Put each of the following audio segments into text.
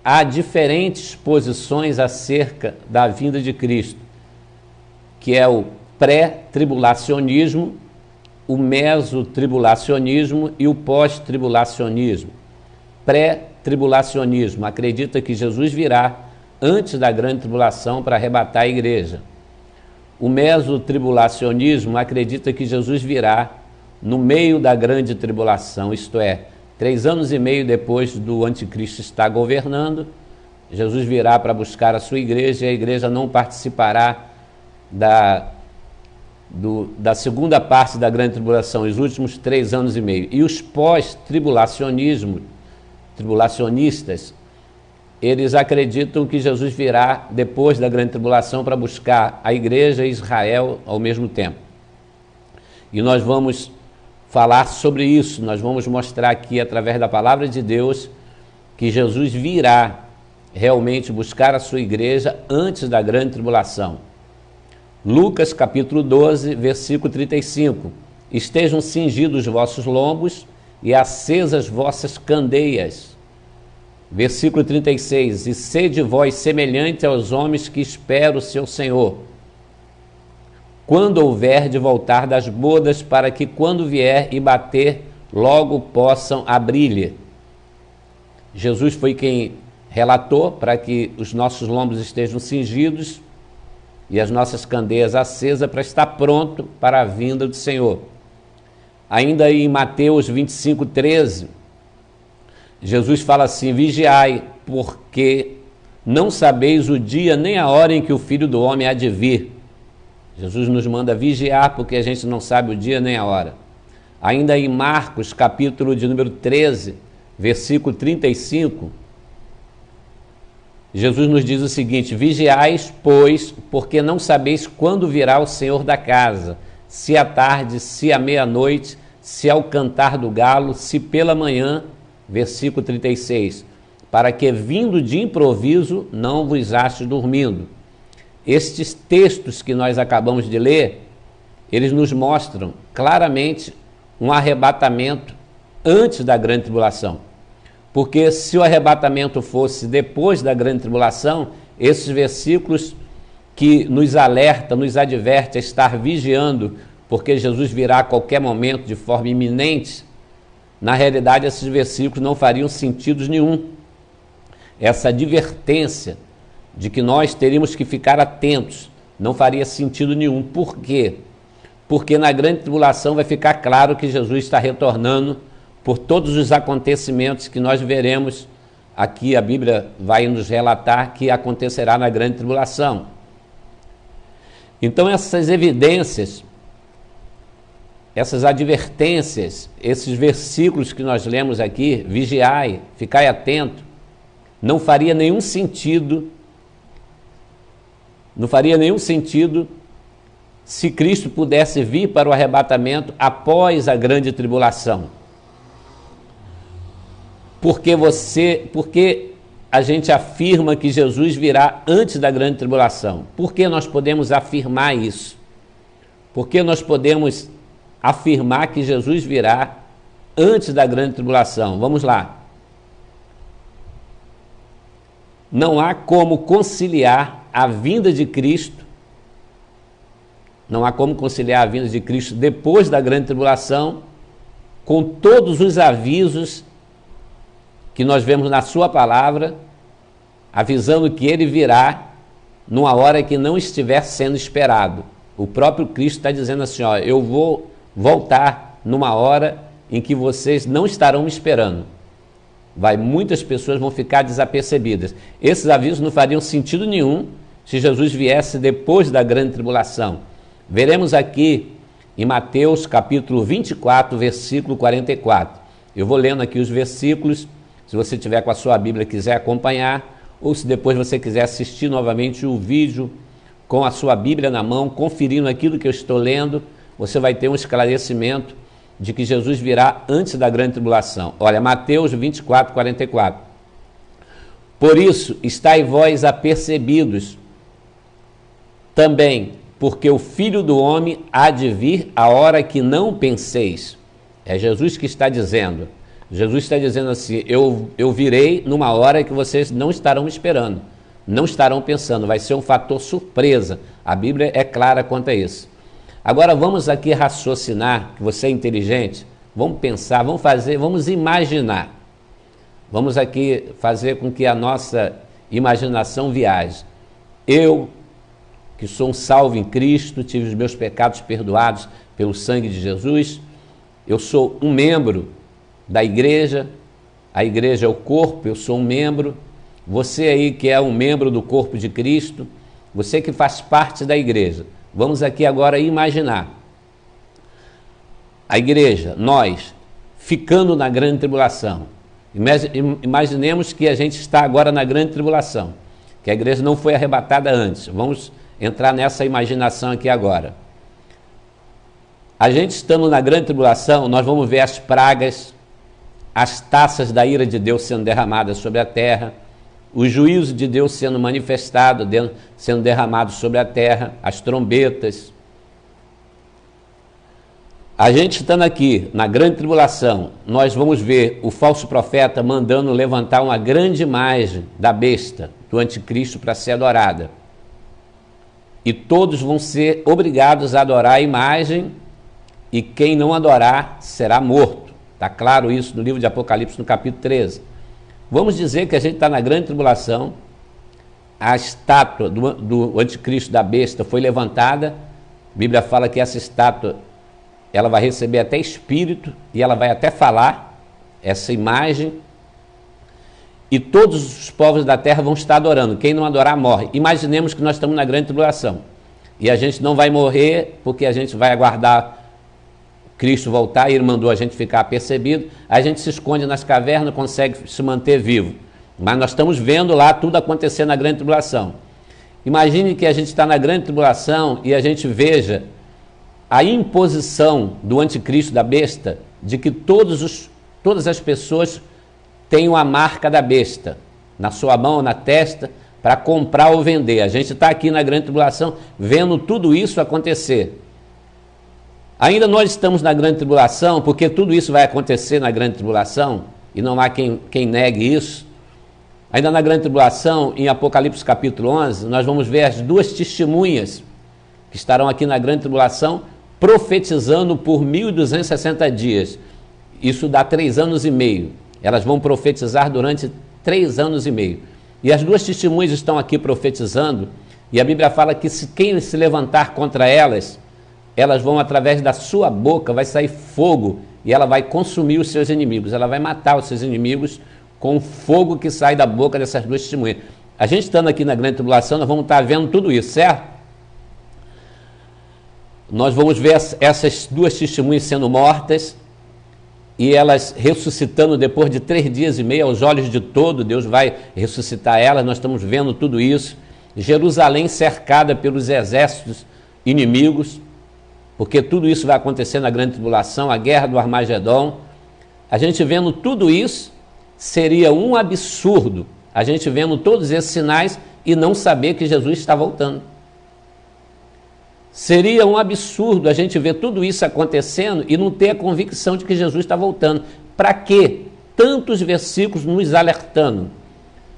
há diferentes posições acerca da vinda de Cristo, que é o pré-tribulacionismo, o mesotribulacionismo e o pós-tribulacionismo. Pré-tribulacionismo acredita que Jesus virá antes da grande tribulação para arrebatar a igreja. O mesotribulacionismo acredita que Jesus virá no meio da grande tribulação, isto é, 3 anos e meio depois do anticristo estar governando, Jesus virá para buscar a sua igreja e a igreja não participará da segunda parte da grande tribulação, os últimos 3 anos e meio. E os tribulacionistas, eles acreditam que Jesus virá depois da grande tribulação para buscar a igreja e Israel ao mesmo tempo. E nós vamos falar sobre isso, nós vamos mostrar aqui através da palavra de Deus que Jesus virá realmente buscar a sua igreja antes da grande tribulação. Lucas capítulo 12, versículo 35. Estejam cingidos os vossos lombos e acesas vossas candeias. Versículo 36. E sede vós semelhante aos homens que esperam o seu Senhor, quando houver de voltar das bodas, para que quando vier e bater, logo possam abrir-lhe. Jesus foi quem relatou para que os nossos lombos estejam cingidos e as nossas candeias acesas para estar pronto para a vinda do Senhor. Ainda em Mateus 25, 13, Jesus fala assim: vigiai, porque não sabeis o dia nem a hora em que o Filho do Homem há de vir. Jesus nos manda vigiar porque a gente não sabe o dia nem a hora. Ainda em Marcos, capítulo de número 13, versículo 35, Jesus nos diz o seguinte: vigiais, pois, porque não sabeis quando virá o Senhor da casa, se à tarde, se à meia-noite, se ao cantar do galo, se pela manhã. Versículo 36, para que vindo de improviso não vos ache dormindo. Estes textos que nós acabamos de ler, eles nos mostram claramente um arrebatamento antes da grande tribulação. Porque se o arrebatamento fosse depois da grande tribulação, esses versículos que nos alerta, nos adverte a estar vigiando, porque Jesus virá a qualquer momento de forma iminente, na realidade esses versículos não fariam sentido nenhum. Essa advertência de que nós teríamos que ficar atentos não faria sentido nenhum. Por quê? Porque na grande tribulação vai ficar claro que Jesus está retornando por todos os acontecimentos que nós veremos aqui. A Bíblia vai nos relatar que acontecerá na grande tribulação. Então essas evidências, essas advertências, esses versículos que nós lemos aqui, vigiai, ficai atento, não faria nenhum sentido se Cristo pudesse vir para o arrebatamento após a grande tribulação. Porque a gente afirma que Jesus virá antes da grande tribulação? Por que nós podemos afirmar isso? Por que nós podemos afirmar que Jesus virá antes da grande tribulação? Vamos lá. Não há como conciliar a vinda de Cristo, não há como conciliar a vinda de Cristo depois da grande tribulação com todos os avisos que nós vemos na sua palavra, avisando que ele virá numa hora que não estiver sendo esperado. O próprio Cristo está dizendo assim, ó, eu vou voltar numa hora em que vocês não estarão me esperando. Muitas pessoas vão ficar desapercebidas. Esses avisos não fariam sentido nenhum se Jesus viesse depois da grande tribulação. Veremos aqui em Mateus capítulo 24, versículo 44. Eu vou lendo aqui os versículos, se você tiver com a sua Bíblia e quiser acompanhar, ou se depois você quiser assistir novamente o vídeo com a sua Bíblia na mão, conferindo aquilo que eu estou lendo, você vai ter um esclarecimento de que Jesus virá antes da grande tribulação. Olha, Mateus 24, 44. Por isso, estai vós apercebidos também, porque o Filho do Homem há de vir a hora que não penseis. É Jesus que está dizendo. Jesus está dizendo assim, eu virei numa hora que vocês não estarão esperando, não estarão pensando, vai ser um fator surpresa. A Bíblia é clara quanto a isso. Agora vamos aqui raciocinar, que você é inteligente, vamos pensar, vamos imaginar. Vamos aqui fazer com que a nossa imaginação viaje. Eu, que sou um salvo em Cristo, tive os meus pecados perdoados pelo sangue de Jesus, eu sou um membro da igreja, a igreja é o corpo, eu sou um membro, você aí que é um membro do corpo de Cristo, você que faz parte da igreja, vamos aqui agora imaginar a igreja, nós, ficando na grande tribulação. Imaginemos que a gente está agora na grande tribulação, que a igreja não foi arrebatada antes, vamos entrar nessa imaginação aqui agora. A gente estando na grande tribulação, nós vamos ver as pragas, as taças da ira de Deus sendo derramadas sobre a terra, o juízo de Deus sendo manifestado, sendo derramado sobre a terra, as trombetas. A gente estando aqui na grande tribulação, nós vamos ver o falso profeta mandando levantar uma grande imagem da besta, do anticristo, para ser adorada. E todos vão ser obrigados a adorar a imagem, e quem não adorar será morto. Está claro isso no livro de Apocalipse, no capítulo 13. Vamos dizer que a gente está na grande tribulação, a estátua do anticristo, da besta, foi levantada. A Bíblia fala que essa estátua, ela vai receber até espírito, e ela vai até falar, essa imagem, e todos os povos da terra vão estar adorando. Quem não adorar morre. Imaginemos que nós estamos na grande tribulação, e a gente não vai morrer, porque a gente vai aguardar Cristo voltar, e Ele mandou a gente ficar apercebido, a gente se esconde nas cavernas, consegue se manter vivo, mas nós estamos vendo lá tudo acontecer na grande tribulação. Imagine que a gente está na grande tribulação e a gente veja a imposição do anticristo, da besta, de que todas as pessoas tenham a marca da besta na sua mão, na testa, para comprar ou vender. A gente está aqui na grande tribulação vendo tudo isso acontecer. Ainda nós estamos na grande tribulação, porque tudo isso vai acontecer na grande tribulação, e não há quem negue isso. Ainda na grande tribulação, em Apocalipse capítulo 11, nós vamos ver as duas testemunhas que estarão aqui na grande tribulação, profetizando por 1260 dias. Isso dá 3 anos e meio. Elas vão profetizar durante 3 anos e meio. E as duas testemunhas estão aqui profetizando, e a Bíblia fala que quem se levantar contra elas, elas vão, através da sua boca, vai sair fogo, e ela vai consumir os seus inimigos, ela vai matar os seus inimigos com o fogo que sai da boca dessas duas testemunhas. A gente estando aqui na grande tribulação, nós vamos estar vendo tudo isso, certo? Nós vamos ver essas duas testemunhas sendo mortas, e elas ressuscitando depois de 3 dias e meio, aos olhos de todo, Deus vai ressuscitar elas, nós estamos vendo tudo isso. Jerusalém cercada pelos exércitos inimigos, porque tudo isso vai acontecer na grande tribulação, a guerra do Armagedon. A gente vendo tudo isso, seria um absurdo a gente vendo todos esses sinais e não saber que Jesus está voltando. Seria um absurdo a gente ver tudo isso acontecendo e não ter a convicção de que Jesus está voltando. Para quê? Tantos versículos nos alertando,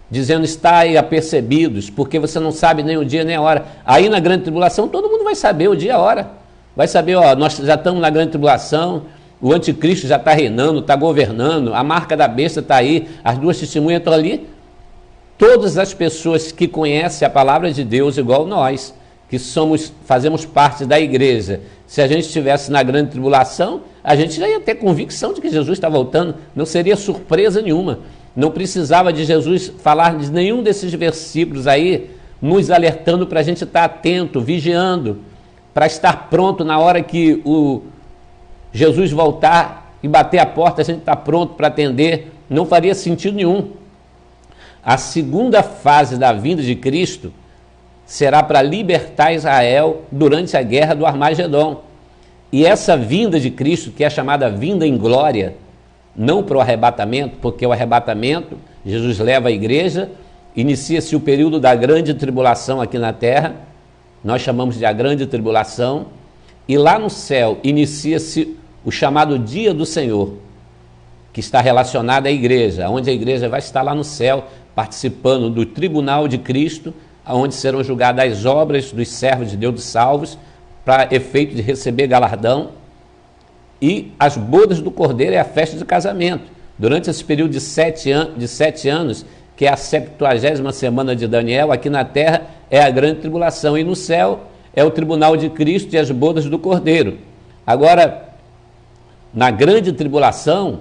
dizendo, está aí apercebidos, porque você não sabe nem o dia nem a hora. Aí na grande tribulação todo mundo vai saber o dia e a hora. Vai saber, ó, nós já estamos na grande tribulação, o anticristo já está reinando, está governando, a marca da besta está aí, as duas testemunhas estão ali. Todas as pessoas que conhecem a palavra de Deus, igual nós, que fazemos parte da igreja, se a gente estivesse na grande tribulação, a gente já ia ter convicção de que Jesus está voltando, não seria surpresa nenhuma. Não precisava de Jesus falar de nenhum desses versículos aí, nos alertando para a gente estar atento, vigiando, para estar pronto na hora que o Jesus voltar e bater a porta, a gente está pronto para atender. Não faria sentido nenhum. A segunda fase da vinda de Cristo será para libertar Israel durante a guerra do Armagedon. E essa vinda de Cristo, que é chamada vinda em glória, não para o arrebatamento, porque o arrebatamento, Jesus leva a igreja, inicia-se o período da grande tribulação aqui na terra, nós chamamos de a grande tribulação, e lá no céu inicia-se o chamado dia do Senhor, que está relacionada à igreja, onde a igreja vai estar lá no céu, participando do tribunal de Cristo, onde serão julgadas as obras dos servos de Deus dos salvos, para efeito de receber galardão. E as bodas do Cordeiro é a festa de casamento. Durante esse período de 7 anos, que é a 70ª semana de Daniel, aqui na terra é a grande tribulação, e no céu é o tribunal de Cristo e as bodas do Cordeiro. Agora, na grande tribulação,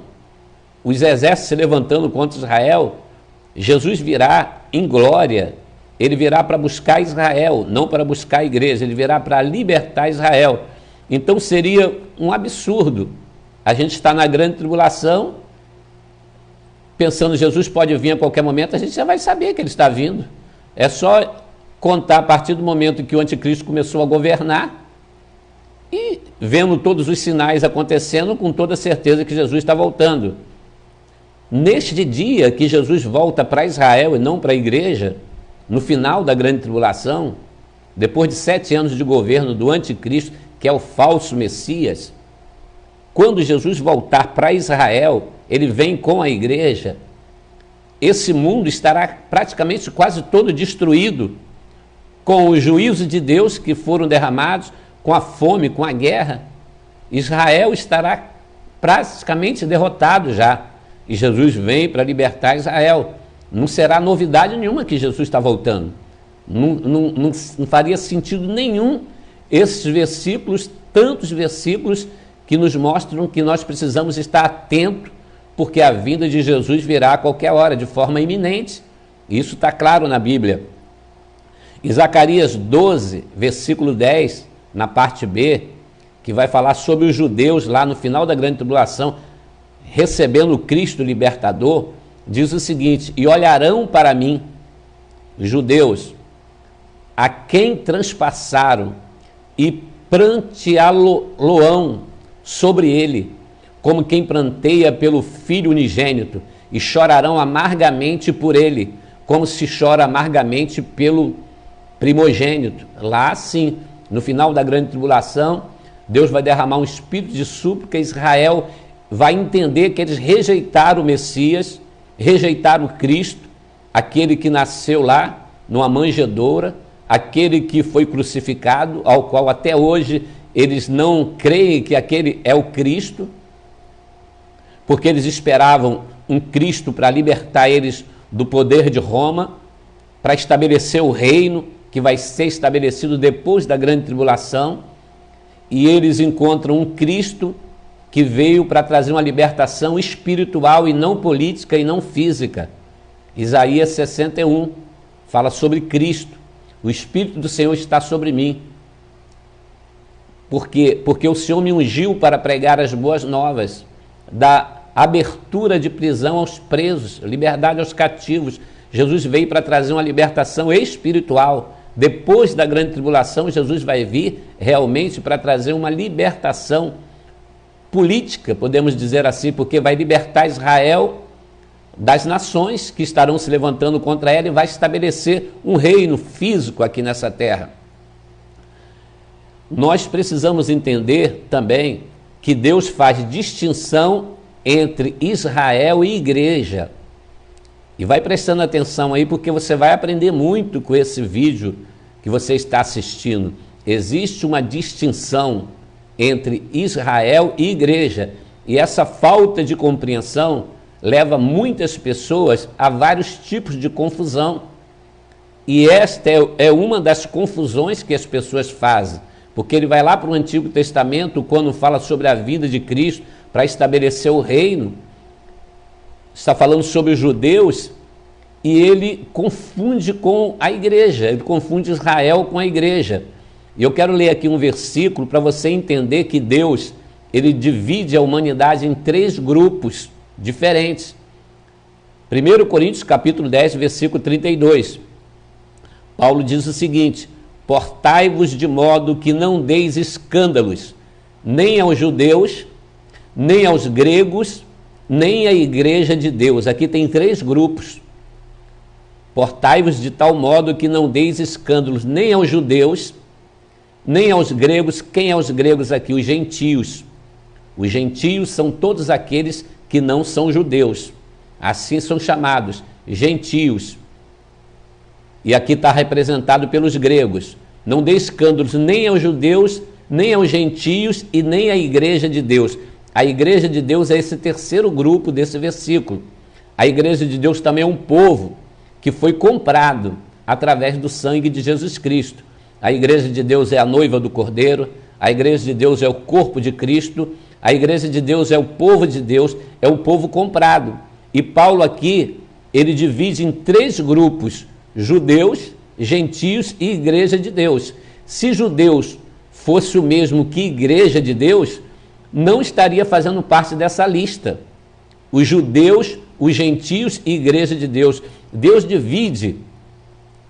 os exércitos se levantando contra Israel, Jesus virá em glória, ele virá para buscar Israel, não para buscar a igreja, ele virá para libertar Israel. Então seria um absurdo a gente estar na grande tribulação, pensando Jesus pode vir a qualquer momento, a gente já vai saber que ele está vindo. É só contar a partir do momento em que o anticristo começou a governar e vendo todos os sinais acontecendo, com toda certeza que Jesus está voltando. Neste dia que Jesus volta para Israel e não para a igreja, no final da grande tribulação, depois de 7 anos de governo do anticristo, que é o falso Messias, quando Jesus voltar para Israel, ele vem com a igreja, esse mundo estará praticamente quase todo destruído, com os juízos de Deus que foram derramados, com a fome, com a guerra. Israel estará praticamente derrotado já, e Jesus vem para libertar Israel. Não será novidade nenhuma que Jesus está voltando. Não faria sentido nenhum esses versículos, tantos versículos que nos mostram que nós precisamos estar atentos, porque a vinda de Jesus virá a qualquer hora, de forma iminente. Isso está claro na Bíblia. Em Zacarias 12, versículo 10, na parte B, que vai falar sobre os judeus lá no final da grande tribulação, recebendo o Cristo libertador, diz o seguinte: e olharão para mim, os judeus, a quem transpassaram, e pranteá-lo-ão sobre ele, como quem pranteia pelo filho unigênito, e chorarão amargamente por ele, como se chora amargamente pelo primogênito. Lá sim, no final da grande tribulação, Deus vai derramar um espírito de súplica, Israel vai entender que eles rejeitaram o Messias, rejeitaram o Cristo, aquele que nasceu lá, numa manjedoura, aquele que foi crucificado, ao qual até hoje eles não creem que aquele é o Cristo, porque eles esperavam um Cristo para libertar eles do poder de Roma, para estabelecer o reino que vai ser estabelecido depois da grande tribulação, e eles encontram um Cristo que veio para trazer uma libertação espiritual e não política e não física. Isaías 61 fala sobre Cristo. O Espírito do Senhor está sobre mim, porque o Senhor me ungiu para pregar as boas novas, da abertura de prisão aos presos, liberdade aos cativos. Jesus veio para trazer uma libertação espiritual. Depois da grande tribulação, Jesus vai vir realmente para trazer uma libertação política, podemos dizer assim, porque vai libertar Israel das nações que estarão se levantando contra ela e vai estabelecer um reino físico aqui nessa terra. Nós precisamos entender também que Deus faz distinção entre Israel e igreja. E vai prestando atenção aí, porque você vai aprender muito com esse vídeo que você está assistindo. Existe uma distinção entre Israel e igreja, e essa falta de compreensão leva muitas pessoas a vários tipos de confusão. E esta é uma das confusões que as pessoas fazem, porque ele vai lá para o Antigo Testamento, quando fala sobre a vinda de Cristo para estabelecer o reino, está falando sobre os judeus, e ele confunde com a igreja, ele confunde Israel com a igreja. E eu quero ler aqui um versículo para você entender que Deus, ele divide a humanidade em 3 grupos diferentes. 1 Coríntios capítulo 10, versículo 32. Paulo diz o seguinte: portai-vos de modo que não deis escândalos, nem aos judeus, nem aos gregos, nem à igreja de Deus. Aqui tem 3 grupos. Portai-vos de tal modo que não deis escândalos, nem aos judeus, nem aos gregos. Quem é os gregos aqui? Os gentios. Os gentios são todos aqueles que não são judeus. Assim são chamados gentios. E aqui está representado pelos gregos. Não dê escândalos nem aos judeus, nem aos gentios e nem à igreja de Deus. A igreja de Deus é esse terceiro grupo desse versículo. A igreja de Deus também é um povo que foi comprado através do sangue de Jesus Cristo. A igreja de Deus é a noiva do Cordeiro, a igreja de Deus é o corpo de Cristo, a igreja de Deus é o povo de Deus, é o povo comprado. E Paulo aqui, ele divide em 3 grupos: judeus, gentios e igreja de Deus. Se judeus fosse o mesmo que igreja de Deus, não estaria fazendo parte dessa lista. Os judeus, os gentios e igreja de Deus. Deus divide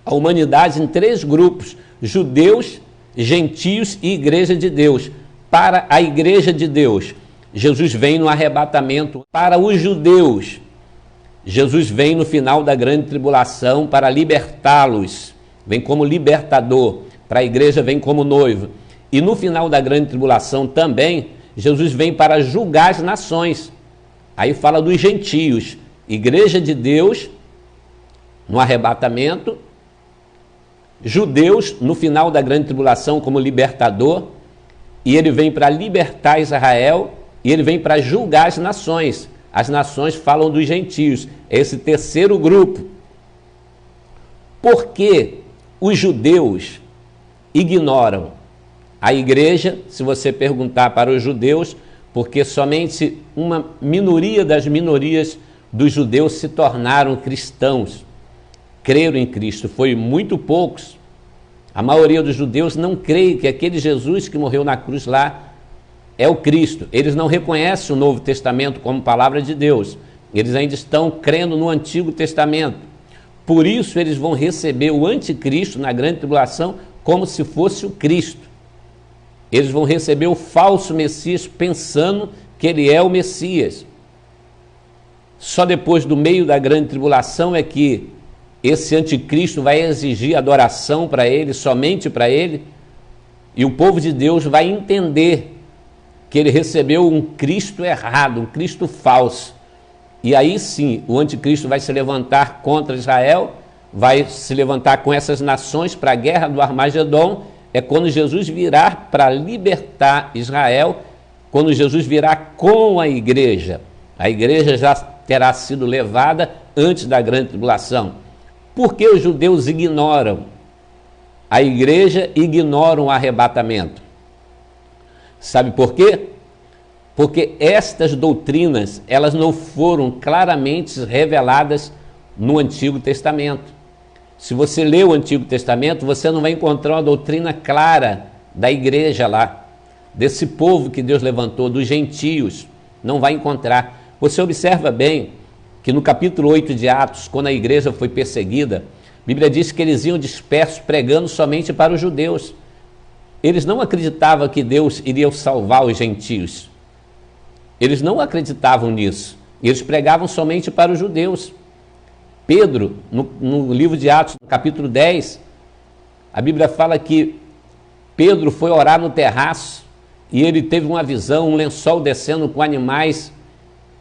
a humanidade em 3 grupos: judeus, gentios e igreja de Deus. Para a igreja de Deus, Jesus vem no arrebatamento. Para os judeus, Jesus vem no final da grande tribulação para libertá-los, vem como libertador. Para a igreja vem como noivo. E no final da grande tribulação também, Jesus vem para julgar as nações. Aí fala dos gentios, igreja de Deus no arrebatamento, judeus no final da grande tribulação como libertador, e ele vem para libertar Israel, e ele vem para julgar as nações. As nações falam dos gentios, é esse terceiro grupo. Por que os judeus ignoram a igreja? Se você perguntar para os judeus, porque somente uma minoria das minorias dos judeus se tornaram cristãos, creram em Cristo, foi muito poucos. A maioria dos judeus não crê que aquele Jesus que morreu na cruz lá é o Cristo. Eles não reconhecem o Novo Testamento como palavra de Deus. Eles ainda estão crendo no Antigo Testamento. Por isso eles vão receber o anticristo na grande tribulação como se fosse o Cristo. Eles vão receber o falso Messias pensando que ele é o Messias. Só depois do meio da grande tribulação é que esse anticristo vai exigir adoração para ele, somente para ele, e o povo de Deus vai entender que ele recebeu um Cristo errado, um Cristo falso. E aí sim, o anticristo vai se levantar contra Israel, vai se levantar com essas nações para a guerra do Armagedon. É quando Jesus virá para libertar Israel, quando Jesus virá com a igreja. A igreja já terá sido levada antes da grande tribulação. Por que os judeus ignoram a igreja, ignoram o arrebatamento? Sabe por quê? Porque estas doutrinas, elas não foram claramente reveladas no Antigo Testamento. Se você lê o Antigo Testamento, você não vai encontrar uma doutrina clara da igreja lá, desse povo que Deus levantou, dos gentios. Não vai encontrar. Você observa bem que no capítulo 8 de Atos, quando a igreja foi perseguida, a Bíblia diz que eles iam dispersos pregando somente para os judeus. Eles não acreditavam que Deus iria salvar os gentios. Eles não acreditavam nisso. Eles pregavam somente para os judeus. Pedro, no livro de Atos, no capítulo 10, a Bíblia fala que Pedro foi orar no terraço e ele teve uma visão, um lençol descendo com animais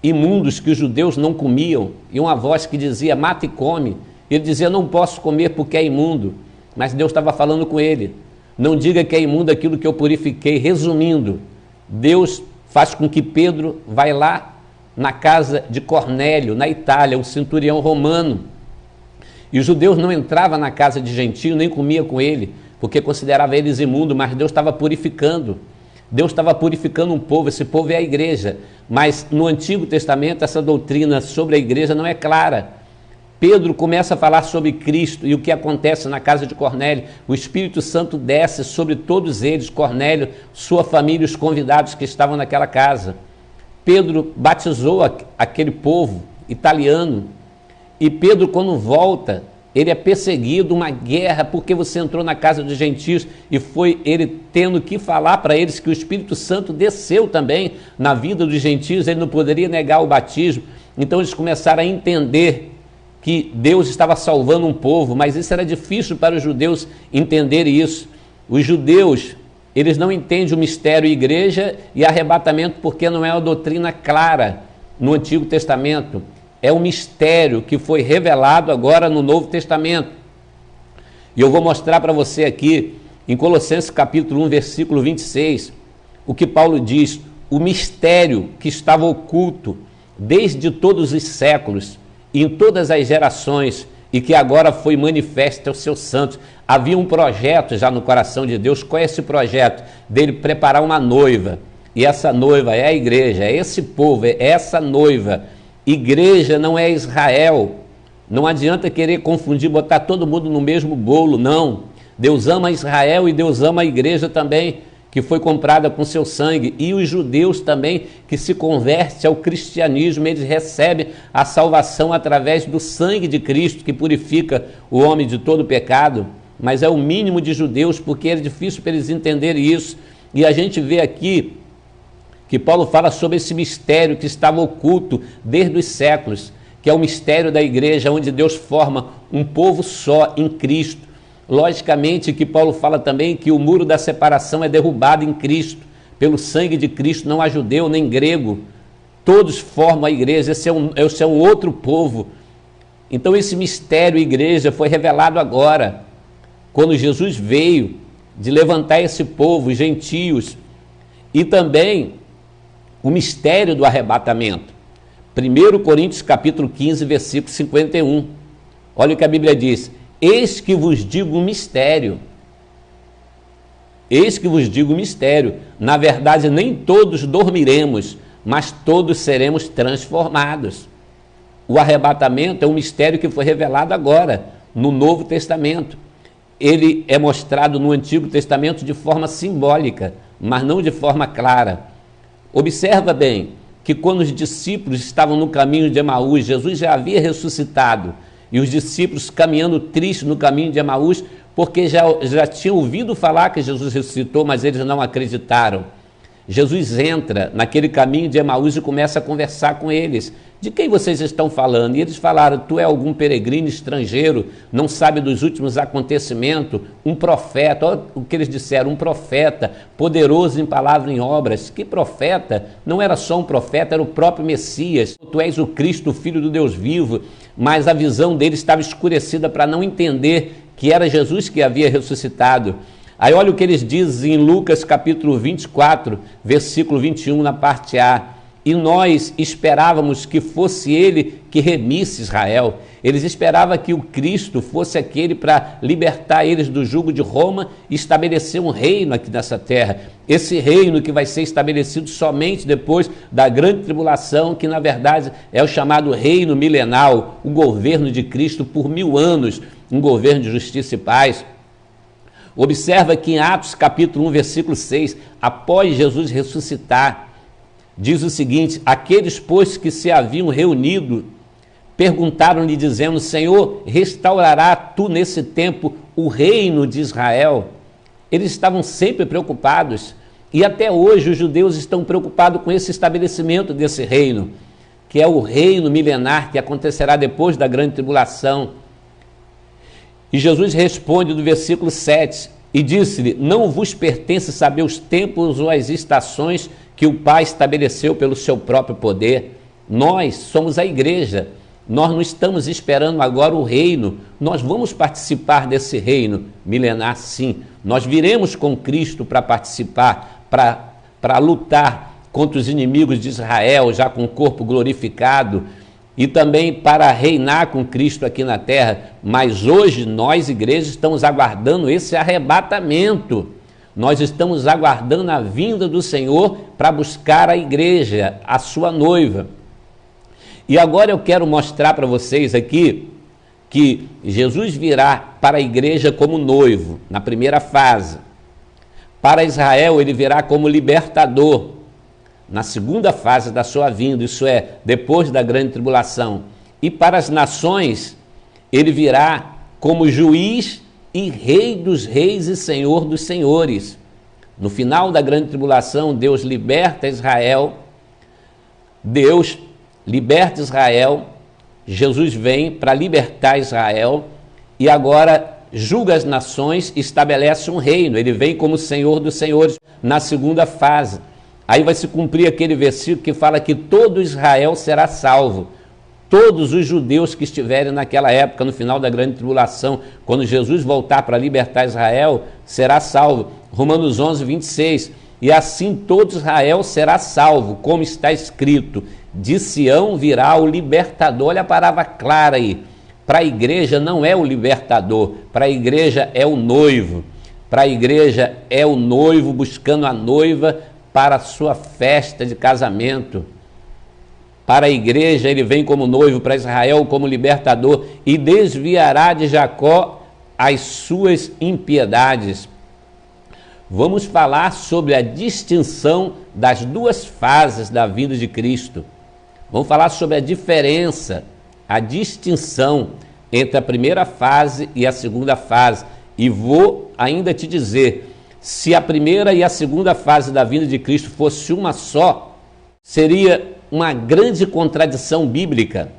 imundos que os judeus não comiam, e uma voz que dizia: mata e come. Ele dizia: não posso comer porque é imundo. Mas Deus estava falando com ele: não diga que é imundo aquilo que eu purifiquei. Resumindo, Deus faz com que Pedro vai lá na casa de Cornélio, na Itália, um centurião romano. E os judeus não entravam na casa de gentio, nem comia com ele, porque considerava eles imundos, mas Deus estava purificando. Deus estava purificando um povo, esse povo é a igreja. Mas no Antigo Testamento essa doutrina sobre a igreja não é clara. Pedro começa a falar sobre Cristo e o que acontece na casa de Cornélio. O Espírito Santo desce sobre todos eles, Cornélio, sua família, os convidados que estavam naquela casa. Pedro batizou aquele povo italiano. E Pedro, quando volta, ele é perseguido, uma guerra, porque você entrou na casa dos gentios, e foi ele tendo que falar para eles que o Espírito Santo desceu também na vida dos gentios, ele não poderia negar o batismo. Então eles começaram a entender que Deus estava salvando um povo, mas isso era difícil para os judeus entenderem isso. Os judeus, eles não entendem o mistério igreja e arrebatamento porque não é uma doutrina clara. no Antigo Testamento. É um mistério que foi revelado agora no Novo Testamento. E eu vou mostrar para você aqui, em Colossenses capítulo 1, versículo 26, o que Paulo diz: o mistério que estava oculto desde todos os séculos, em todas as gerações, e que agora foi manifesto aos seus santos. Havia um projeto já no coração de Deus. Qual é esse projeto? Dele preparar uma noiva. E essa noiva é a igreja, é esse povo, é essa noiva. Igreja não é Israel. Não adianta querer confundir, botar todo mundo no mesmo bolo, não. Deus ama Israel e Deus ama a igreja também, que foi comprada com seu sangue. E os judeus também, que se convertem ao cristianismo, eles recebem a salvação através do sangue de Cristo, que purifica o homem de todo pecado. Mas é o mínimo de judeus, porque é difícil para eles entenderem isso. E a gente vê aqui que Paulo fala sobre esse mistério que estava oculto desde os séculos, que é o mistério da igreja, onde Deus forma um povo só em Cristo. Logicamente que Paulo fala também que o muro da separação é derrubado em Cristo, pelo sangue de Cristo, não há judeu nem grego, todos formam a igreja, esse é um outro povo. Então esse mistério igreja foi revelado agora, quando Jesus veio de levantar esse povo, os gentios, e também o mistério do arrebatamento. 1 Coríntios capítulo 15, versículo 51. Olha o que a Bíblia diz: eis que vos digo um mistério. Eis que vos digo um mistério. Na verdade, nem todos dormiremos, mas todos seremos transformados. O arrebatamento é um mistério que foi revelado agora, no Novo Testamento. Ele é mostrado no Antigo Testamento de forma simbólica, mas não de forma clara. Observa bem que quando os discípulos estavam no caminho de Emaús, Jesus já havia ressuscitado, e os discípulos caminhando tristes no caminho de Emaús, porque já tinham ouvido falar que Jesus ressuscitou, mas eles não acreditaram. Jesus entra naquele caminho de Emaús e começa a conversar com eles. De quem vocês estão falando? E eles falaram: tu é algum peregrino estrangeiro, não sabe dos últimos acontecimentos, um profeta. Olha o que eles disseram: um profeta, poderoso em palavra e em obras. Que profeta? Não era só um profeta, era o próprio Messias. Tu és o Cristo, o Filho do Deus vivo. Mas a visão deles estava escurecida para não entender que era Jesus que havia ressuscitado. Aí olha o que eles dizem em Lucas capítulo 24, versículo 21, na parte A. E nós esperávamos que fosse ele que remisse Israel. Eles esperavam que o Cristo fosse aquele para libertar eles do jugo de Roma e estabelecer um reino aqui nessa terra. Esse reino que vai ser estabelecido somente depois da grande tribulação, que na verdade é o chamado reino milenal, o governo de Cristo por 1000 anos, um governo de justiça e paz. Observa que em Atos capítulo 1, versículo 6, após Jesus ressuscitar, diz o seguinte: aqueles, pois, que se haviam reunido, perguntaram-lhe, dizendo: Senhor, restaurará tu nesse tempo o reino de Israel? Eles estavam sempre preocupados, e até hoje os judeus estão preocupados com esse estabelecimento desse reino, que é o reino milenar que acontecerá depois da grande tribulação. E Jesus responde no versículo 7, e disse-lhe: não vos pertence saber os tempos ou as estações que o Pai estabeleceu pelo seu próprio poder. Nós somos a igreja, nós não estamos esperando agora o reino, nós vamos participar desse reino milenar, sim. Nós viremos com Cristo para participar, para lutar contra os inimigos de Israel, já com o corpo glorificado, e também para reinar com Cristo aqui na terra. Mas hoje nós, igreja, estamos aguardando esse arrebatamento. Nós estamos aguardando a vinda do Senhor para buscar a igreja, a sua noiva. E agora eu quero mostrar para vocês aqui que Jesus virá para a igreja como noivo, na primeira fase. Para Israel ele virá como libertador, na segunda fase da sua vinda, isso é, depois da grande tribulação. E para as nações, ele virá como juiz e rei dos reis e senhor dos senhores. No final da grande tribulação, Deus liberta Israel, Jesus vem para libertar Israel, e agora julga as nações e estabelece um reino. Ele vem como senhor dos senhores na segunda fase. Aí vai se cumprir aquele versículo que fala que todo Israel será salvo. Todos os judeus que estiverem naquela época, no final da grande tribulação, quando Jesus voltar para libertar Israel, será salvo. Romanos 11, 26. E assim todo Israel será salvo, como está escrito, de Sião virá o libertador. Olha a palavra clara aí. Para a igreja não é o libertador, para a igreja é o noivo. Para a igreja é o noivo buscando a noiva para a sua festa de casamento. Para a igreja ele vem como noivo, para Israel como libertador, e desviará de Jacó as suas impiedades. Vamos falar sobre a distinção das duas fases da vinda de Cristo. Vamos falar sobre a diferença, a distinção entre a primeira fase e a segunda fase. E vou ainda te dizer, se a primeira e a segunda fase da vinda de Cristo fosse uma só, seria uma grande contradição bíblica.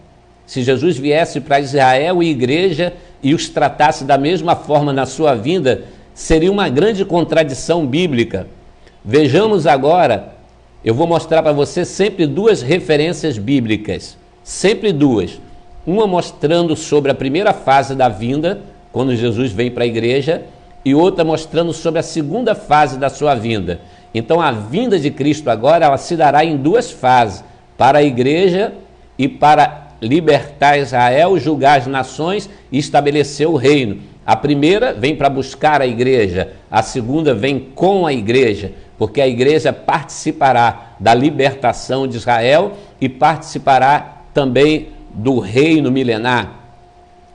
Se Jesus viesse para Israel e igreja e os tratasse da mesma forma na sua vinda, seria uma grande contradição bíblica. Vejamos agora, eu vou mostrar para você sempre duas referências bíblicas, sempre duas. Uma mostrando sobre a primeira fase da vinda, quando Jesus vem para a igreja, e outra mostrando sobre a segunda fase da sua vinda. Então a vinda de Cristo agora, ela se dará em duas fases, para a igreja e para libertar Israel, julgar as nações e estabelecer o reino. A primeira vem para buscar a igreja, a segunda vem com a igreja, porque a igreja participará da libertação de Israel e participará também do reino milenar.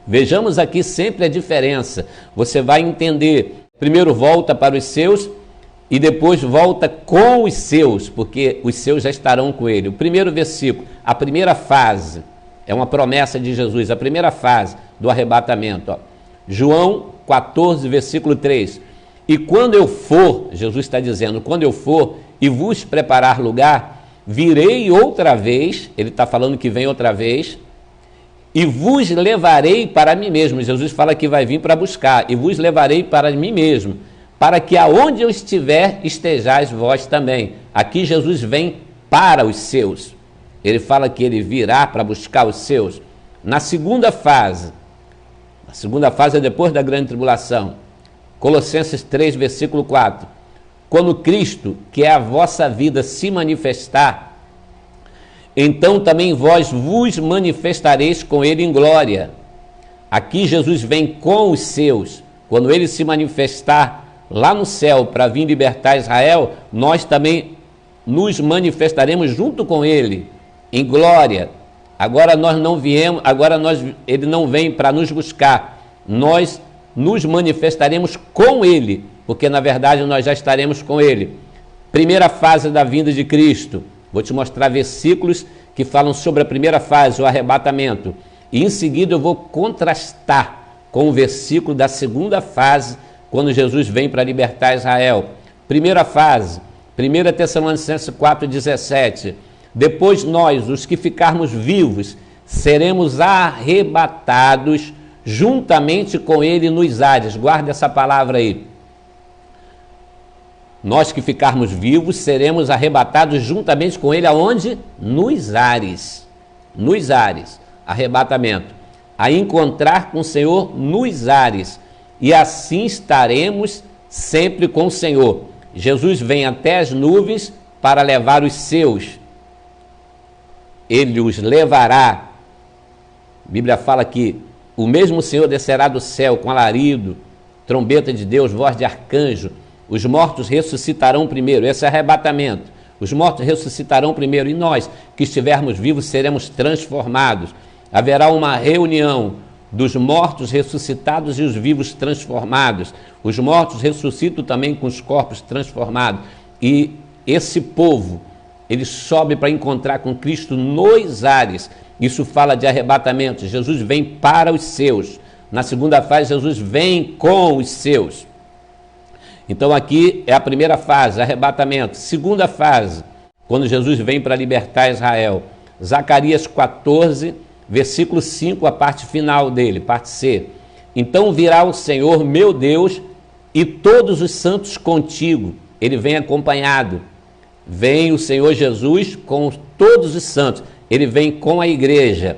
Vejamos aqui sempre a diferença. Você vai entender. Primeiro volta para os seus e depois volta com os seus, porque os seus já estarão com ele. O primeiro versículo, a primeira fase, é uma promessa de Jesus, a primeira fase do arrebatamento. Ó. João 14, versículo 3. E quando eu for, Jesus está dizendo, quando eu for e vos preparar lugar, virei outra vez, ele está falando que vem outra vez, e vos levarei para mim mesmo. Jesus fala que vai vir para buscar, e vos levarei para mim mesmo, para que aonde eu estiver, estejais vós também. Aqui Jesus vem para os seus. Ele fala que ele virá para buscar os seus. Na segunda fase, a segunda fase é depois da grande tribulação. Colossenses 3, versículo 4. Quando Cristo, que é a vossa vida, se manifestar, então também vós vos manifestareis com ele em glória. Aqui Jesus vem com os seus. Quando ele se manifestar lá no céu para vir libertar Israel, nós também nos manifestaremos junto com ele em glória. Agora nós não viemos, ele não vem para nos buscar, nós nos manifestaremos com ele, porque na verdade nós já estaremos com ele. Primeira fase da vinda de Cristo, vou te mostrar versículos que falam sobre a primeira fase, o arrebatamento, e em seguida eu vou contrastar com o versículo da segunda fase, quando Jesus vem para libertar Israel. Primeira fase, 1 Tessalonicenses 4,17. Depois nós, os que ficarmos vivos, seremos arrebatados juntamente com ele nos ares. Guarda essa palavra aí. Nós que ficarmos vivos, seremos arrebatados juntamente com ele aonde? Nos ares. Nos ares. Arrebatamento. A encontrar com o Senhor nos ares. E assim estaremos sempre com o Senhor. Jesus vem até as nuvens para levar os seus. Ele os levará. A Bíblia fala que o mesmo Senhor descerá do céu com alarido, trombeta de Deus, voz de arcanjo. Os mortos ressuscitarão primeiro. Esse é arrebatamento. Os mortos ressuscitarão primeiro. E nós, que estivermos vivos, seremos transformados. Haverá uma reunião dos mortos ressuscitados e os vivos transformados. Os mortos ressuscitam também com os corpos transformados. E esse povo, ele sobe para encontrar com Cristo nos ares. Isso fala de arrebatamento. Jesus vem para os seus. Na segunda fase, Jesus vem com os seus. Então aqui é a primeira fase, arrebatamento. Segunda fase, quando Jesus vem para libertar Israel. Zacarias 14, versículo 5, a parte final dele, parte C. Então virá o Senhor, meu Deus, e todos os santos contigo. Ele vem acompanhado. vem o Senhor Jesus com todos os santos, ele vem com a igreja.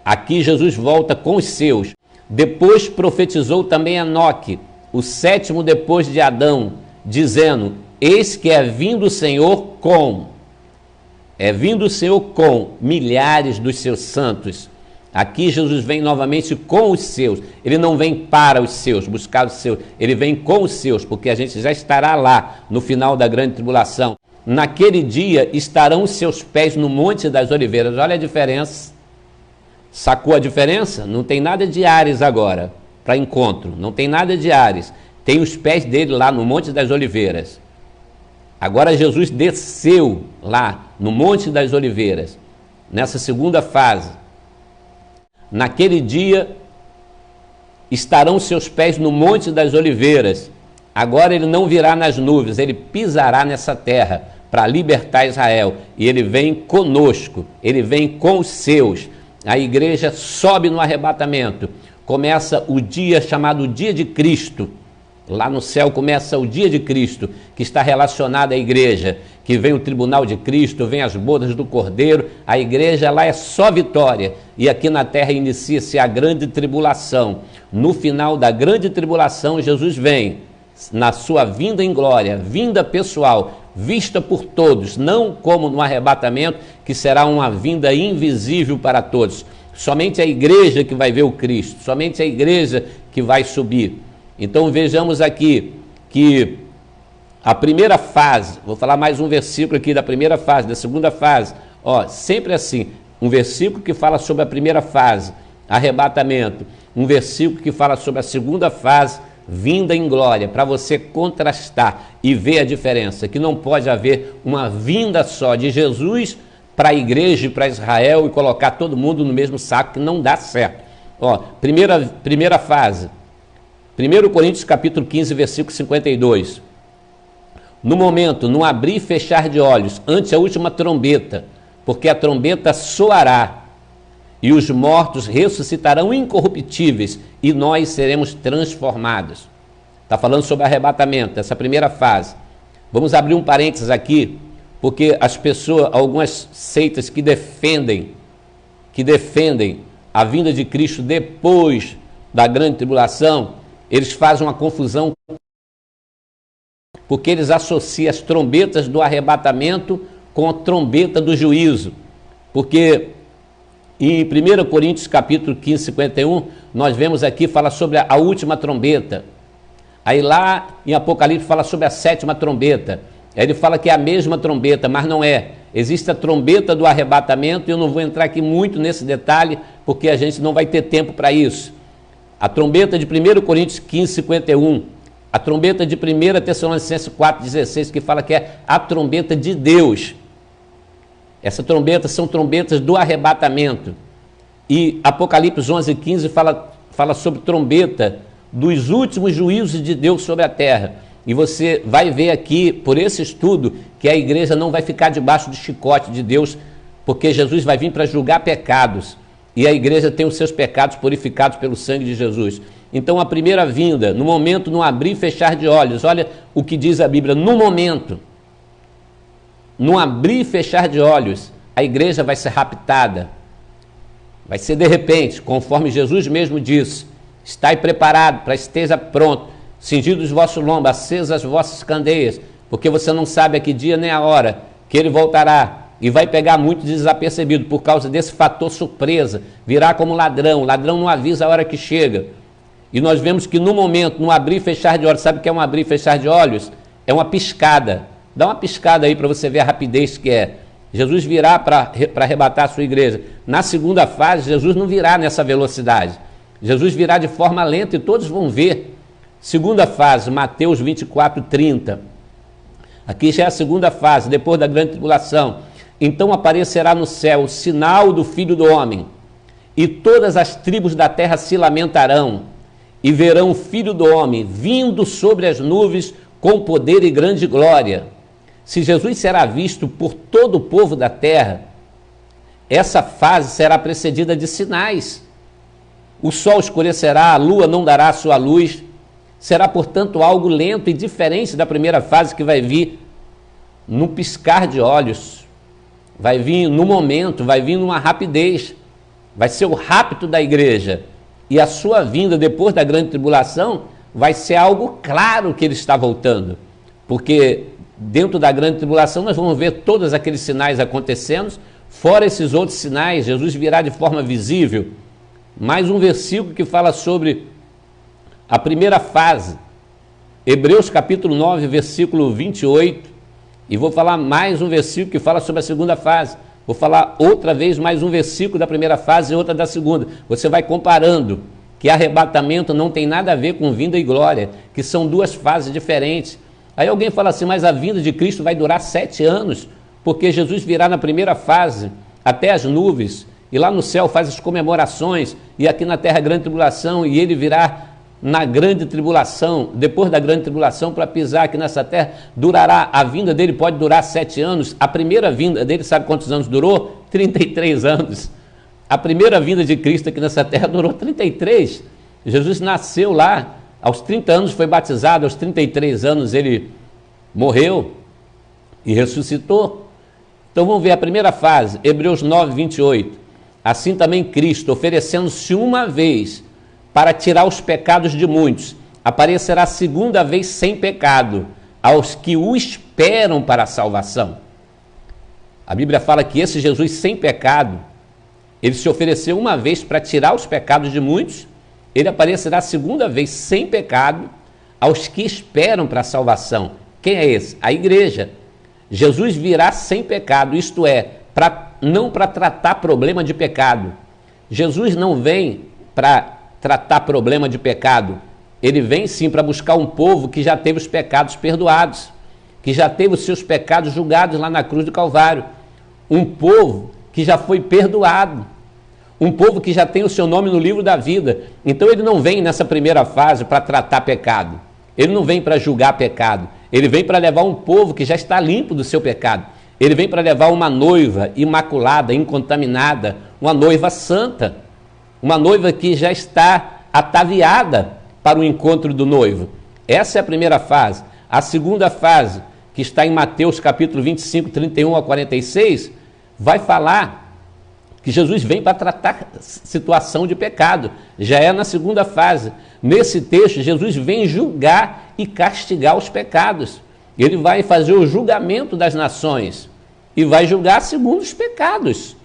Aqui Jesus volta com os seus. Depois profetizou também Enoque, o sétimo depois de Adão, dizendo: eis que é vindo o Senhor com milhares dos seus santos. Aqui Jesus vem novamente com os seus. Ele não vem para os seus, buscar os seus. Ele vem com os seus, porque a gente já estará lá no final da grande tribulação. Naquele dia estarão os seus pés no Monte das Oliveiras. Olha a diferença. Sacou a diferença? Não tem nada de Ares agora para encontro. Não tem nada de Ares. Tem os pés dele lá no Monte das Oliveiras. Agora Jesus desceu lá no Monte das Oliveiras, nessa segunda fase. Naquele dia estarão seus pés no Monte das Oliveiras. Agora ele não virá nas nuvens, ele pisará nessa terra para libertar Israel. E ele vem conosco, ele vem com os seus. A igreja sobe no arrebatamento. Começa o dia chamado Dia de Cristo. Lá no céu começa o dia de Cristo, que está relacionado à igreja, que vem o tribunal de Cristo, vem as bodas do Cordeiro. A igreja lá é só vitória. E aqui na terra inicia-se a grande tribulação. No final da grande tribulação, Jesus vem na sua vinda em glória, vinda pessoal, vista por todos, não como no arrebatamento, que será uma vinda invisível para todos. Somente a igreja que vai ver o Cristo, somente a igreja que vai subir. Então vejamos aqui que a primeira fase, vou falar mais um versículo aqui da primeira fase, da segunda fase, sempre assim, um versículo que fala sobre a primeira fase, arrebatamento, um versículo que fala sobre a segunda fase, vinda em glória, para você contrastar e ver a diferença, que não pode haver uma vinda só de Jesus para a igreja e para Israel e colocar todo mundo no mesmo saco, que não dá certo. Primeira fase, 1 Coríntios capítulo 15, versículo 52. No momento, no abrir e fechar de olhos, ante a última trombeta, porque a trombeta soará, e os mortos ressuscitarão incorruptíveis, e nós seremos transformados. Está falando sobre arrebatamento, essa primeira fase. Vamos abrir um parênteses aqui, porque as pessoas, algumas seitas que defendem a vinda de Cristo depois da grande tribulação, eles fazem uma confusão, porque eles associam as trombetas do arrebatamento com a trombeta do juízo. Porque em 1 Coríntios capítulo 15, 51, nós vemos aqui, fala sobre a última trombeta. Aí lá em Apocalipse fala sobre a sétima trombeta. Aí ele fala que é a mesma trombeta, mas não é. Existe a trombeta do arrebatamento, e eu não vou entrar aqui muito nesse detalhe, porque a gente não vai ter tempo para isso. A trombeta de 1 Coríntios 15, 51, a trombeta de 1 Tessalonicenses 4, 16, que fala que é a trombeta de Deus. Essa trombeta são trombetas do arrebatamento. E Apocalipse 11, 15 fala sobre trombeta dos últimos juízos de Deus sobre a terra. E você vai ver aqui, por esse estudo, que a igreja não vai ficar debaixo do chicote de Deus, porque Jesus vai vir para julgar pecados. E a igreja tem os seus pecados purificados pelo sangue de Jesus. Então a primeira vinda, no momento, no abrir e fechar de olhos. Olha o que diz a Bíblia, no momento, no abrir e fechar de olhos, a igreja vai ser raptada. Vai ser de repente, conforme Jesus mesmo disse: estai preparado, para esteja pronto, cingidos os vossos lombos, acesas as vossas candeias, porque você não sabe a que dia nem a hora que ele voltará. E vai pegar muito desapercebido por causa desse fator surpresa. Virá como ladrão. Ladrão não avisa a hora que chega. E nós vemos que no momento, no abrir e fechar de olhos, sabe o que é um abrir e fechar de olhos? É uma piscada. Dá uma piscada aí para você ver a rapidez que é. Jesus virá para arrebatar a sua igreja. Na segunda fase, Jesus não virá nessa velocidade. Jesus virá de forma lenta e todos vão ver. Segunda fase, Mateus 24, 30. Aqui já é a segunda fase, depois da grande tribulação. Então aparecerá no céu o sinal do Filho do Homem, e todas as tribos da terra se lamentarão, e verão o Filho do Homem vindo sobre as nuvens com poder e grande glória. Se Jesus será visto por todo o povo da terra, essa fase será precedida de sinais. O sol escurecerá, a lua não dará sua luz, Será, portanto, algo lento e diferente da primeira fase, que vai vir num piscar de olhos, vai vir no momento, vai vir numa rapidez, vai ser o rapto da igreja. E a sua vinda depois da grande tribulação vai ser algo claro que ele está voltando, porque dentro da grande tribulação nós vamos ver todos aqueles sinais acontecendo, fora esses outros sinais, Jesus virá de forma visível. Mais um versículo que fala sobre a primeira fase, Hebreus capítulo 9, versículo 28, e vou falar mais um versículo que fala sobre a segunda fase. Vou falar outra vez mais um versículo da primeira fase e outra da segunda. Você vai comparando, que arrebatamento não tem nada a ver com vinda e glória, que são duas fases diferentes. Aí alguém fala assim, mas a vinda de Cristo vai durar 7 anos, porque Jesus virá na primeira fase, até as nuvens, e lá no céu faz as comemorações, e aqui na terra a grande tribulação, e ele virá na grande tribulação, depois da grande tribulação, para pisar aqui nessa terra. Durará, a vinda dele pode durar 7 anos, a primeira vinda dele, sabe quantos anos durou? 33 anos. A primeira vinda de Cristo aqui nessa terra durou 33. Jesus nasceu lá, aos 30 anos foi batizado, aos 33 anos ele morreu e ressuscitou. Então vamos ver a primeira fase, Hebreus 9, 28. Assim também Cristo, oferecendo-se uma vez para tirar os pecados de muitos, aparecerá segunda vez sem pecado aos que o esperam para a salvação. A Bíblia fala que esse Jesus sem pecado, ele se ofereceu uma vez para tirar os pecados de muitos, ele aparecerá segunda vez sem pecado aos que esperam para a salvação. Quem é esse? A igreja. Jesus virá sem pecado, isto é, não para tratar problema de pecado. Jesus não vem para tratar problema de pecado. Ele vem sim para buscar um povo que já teve os pecados perdoados, que já teve os seus pecados julgados lá na cruz do Calvário. Um povo que já foi perdoado, um povo que já tem o seu nome no livro da vida. Então ele não vem nessa primeira fase para tratar pecado, ele não vem para julgar pecado, ele vem para levar um povo que já está limpo do seu pecado, ele vem para levar uma noiva imaculada, incontaminada, uma noiva santa, uma noiva que já está ataviada para o encontro do noivo. Essa é a primeira fase. A segunda fase, que está em Mateus capítulo 25, 31 a 46, vai falar que Jesus vem para tratar situação de pecado. Já é na segunda fase. Nesse texto, Jesus vem julgar e castigar os pecados. Ele vai fazer o julgamento das nações e vai julgar segundo os pecados.